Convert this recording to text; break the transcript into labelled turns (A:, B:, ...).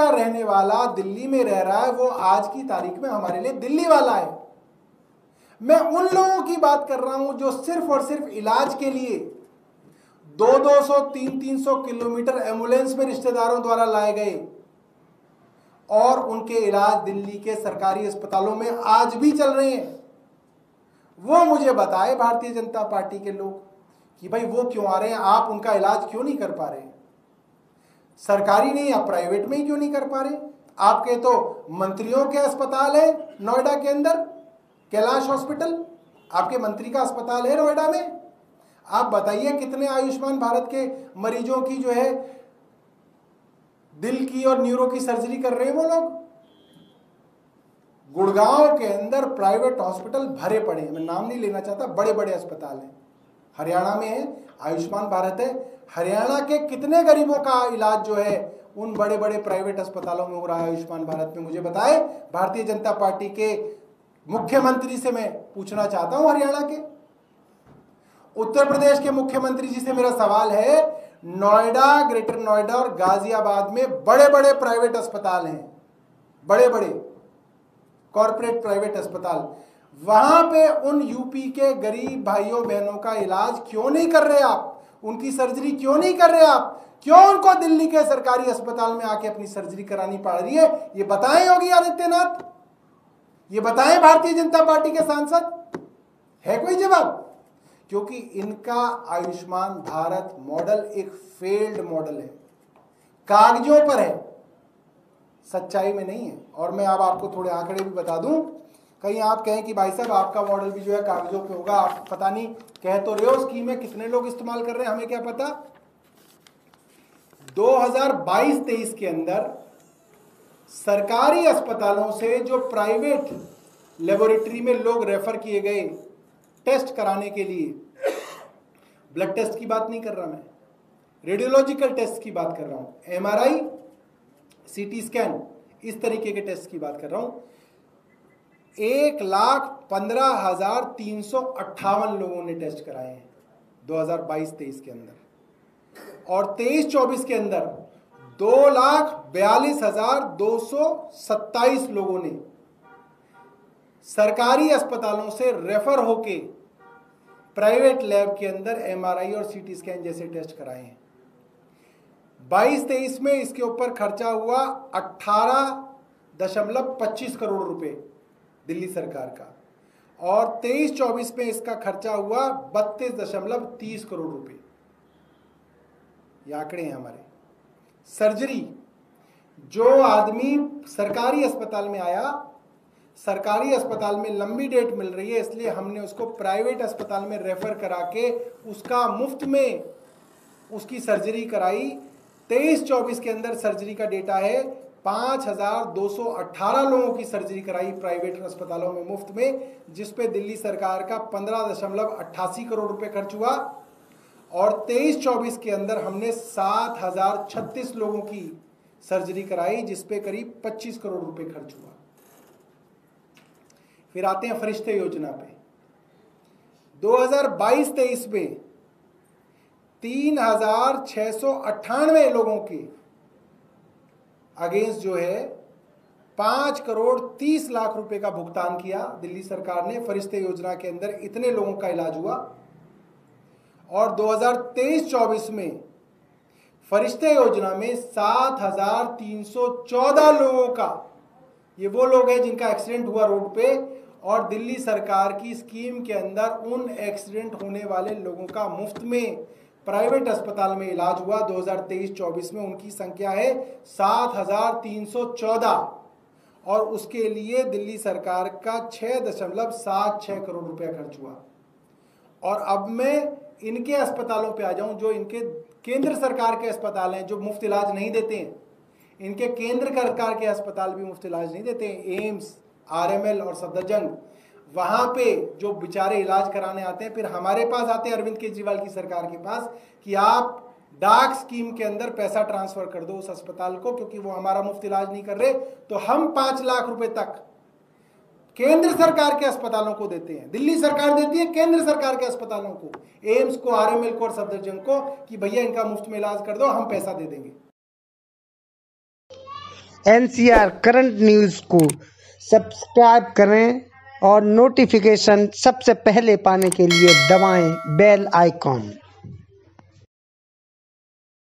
A: का रहने वाला दिल्ली में रह रहा है, वो आज की तारीख में हमारे लिए दिल्ली वाला है। मैं उन लोगों की बात कर रहा हूं जो सिर्फ और सिर्फ इलाज के लिए 200-200, 300-300 किलोमीटर एम्बुलेंस में रिश्तेदारों द्वारा लाए गए और उनके इलाज दिल्ली के सरकारी अस्पतालों में आज भी चल रहे हैं। वो मुझे बताए भारतीय जनता पार्टी के लोग कि भाई वो क्यों आ रहे हैं, आप उनका इलाज क्यों नहीं कर पा रहे, सरकारी नहीं आप प्राइवेट में ही क्यों नहीं कर पा रहे। आपके तो मंत्रियों के अस्पताल है नोएडा के अंदर, कैलाश हॉस्पिटल आपके मंत्री का अस्पताल है नोएडा में। आप बताइए कितने आयुष्मान भारत के मरीजों की जो है दिल की और न्यूरो की सर्जरी कर रहे हैं वो लोग। गुड़गांव के अंदर प्राइवेट हॉस्पिटल भरे पड़े हैं, मैं नाम नहीं लेना चाहता, बड़े बड़े अस्पताल हैं। हरियाणा में है, आयुष्मान भारत है, हरियाणा के कितने गरीबों का इलाज जो है उन बड़े बड़े प्राइवेट अस्पतालों में हो रहा है आयुष्मान भारत में। मुझे बताए भारतीय जनता पार्टी के मुख्यमंत्री से मैं पूछना चाहता हूं, हरियाणा के, उत्तर प्रदेश के मुख्यमंत्री जी से मेरा सवाल है, नोएडा, ग्रेटर नोएडा और गाजियाबाद में बड़े बड़े प्राइवेट अस्पताल हैं, बड़े बड़े कॉर्पोरेट प्राइवेट अस्पताल, वहां पे उन यूपी के गरीब भाइयों बहनों का इलाज क्यों नहीं कर रहे आप, उनकी सर्जरी क्यों नहीं कर रहे आप, क्यों उनको दिल्ली के सरकारी अस्पताल में आके अपनी सर्जरी करानी पड़ रही है? ये बताएं योगी आदित्यनाथ, ये बताएं भारतीय जनता पार्टी के सांसद, है कोई जवाब? क्योंकि इनका आयुष्मान भारत मॉडल एक फेल्ड मॉडल है, कागजों पर है, सच्चाई में नहीं है। और मैं अब आपको थोड़े आंकड़े भी बता दूं, कहीं आप कहें कि भाई साहब आपका मॉडल भी जो है कागजों पे होगा, आप पता नहीं कह तो रहे हो, स्कीमें कितने लोग इस्तेमाल कर रहे हैं हमें क्या पता। 2022-23 के अंदर सरकारी अस्पतालों से जो प्राइवेट लेबोरेटरी में लोग रेफर किए गए टेस्ट कराने के लिए, ब्लड टेस्ट की बात नहीं कर रहा मैं, रेडियोलॉजिकल टेस्ट की बात कर रहा हूं, एमआरआई, सीटी स्कैन, इस तरीके के टेस्ट की बात कर रहा हूं, 1,15,358 लोगों ने टेस्ट कराए हैं 2022-23 के अंदर, और 23-24 के अंदर 2,42,227 लोगों ने सरकारी अस्पतालों से रेफर होके प्राइवेट लैब के अंदर एमआरआई और सीटी स्कैन जैसे टेस्ट कराए हैं। 22-23 में इसके ऊपर खर्चा हुआ 18.25 करोड़ रुपए दिल्ली सरकार का, और 23-24 में इसका खर्चा हुआ 32.30 करोड़ रुपए। ये आंकड़े हैं हमारे। सर्जरी, जो आदमी सरकारी अस्पताल में आया, सरकारी अस्पताल में लंबी डेट मिल रही है इसलिए हमने उसको प्राइवेट अस्पताल में रेफर करा के उसका मुफ्त में उसकी सर्जरी कराई। 23-24 के अंदर सर्जरी का डेटा है 5,218 लोगों की सर्जरी कराई प्राइवेट अस्पतालों में मुफ्त में, जिसपे दिल्ली सरकार का 15.88 करोड़ रुपए खर्च हुआ, और 23-24 के अंदर हमने 7,036 लोगों की सर्जरी कराई जिसपे करीब 25 करोड़ रुपए खर्च हुआ। फिर आते हैं फरिश्ते योजना पे। 2022-23 में 3,698 लोगों के अगेंस्ट जो है 5,30,00,000 रुपए का भुगतान किया दिल्ली सरकार ने फरिश्ते योजना के अंदर, इतने लोगों का इलाज हुआ। और 2023-24 में फरिश्ते योजना में 7,314 लोगों का, ये वो लोग हैं जिनका एक्सीडेंट हुआ रोड पे, और दिल्ली सरकार की स्कीम के अंदर उन एक्सीडेंट होने वाले लोगों का मुफ्त में प्राइवेट अस्पताल में इलाज हुआ। 2023-24 में उनकी संख्या है 7,314, और उसके लिए दिल्ली सरकार का 6.76 करोड़ रुपया खर्च हुआ। और अब मैं इनके अस्पतालों पे आ जाऊं, जो इनके केंद्र सरकार के अस्पताल हैं जो मुफ्त इलाज नहीं देते हैं, इनके केंद्र सरकार के अस्पताल भी मुफ्त इलाज नहीं देते हैं, एम्स, आरएमएल और सफदरजंग, वहां पे जो बेचारे इलाज कराने आते हैं, फिर हमारे पास आते हैं अरविंद केजरीवाल की सरकार के पास कि आप डाक स्कीम के अंदर पैसा ट्रांसफर कर दो उस अस्पताल को, क्योंकि वो हमारा मुफ्त इलाज नहीं कर रहे, तो हम 5 लाख रुपए तक केंद्र सरकार के अस्पतालों को देते हैं। दिल्ली सरकार देती है केंद्र सरकार के अस्पतालों को, एम्स को, आरएमएल को और सफदरजंग को, कि भैया इनका मुफ्त में इलाज कर दो, हम पैसा दे देंगे।
B: NCR करंट न्यूज़ को सब्सक्राइब करें और नोटिफिकेशन सबसे पहले पाने के लिए दबाएं बेल आइकॉन।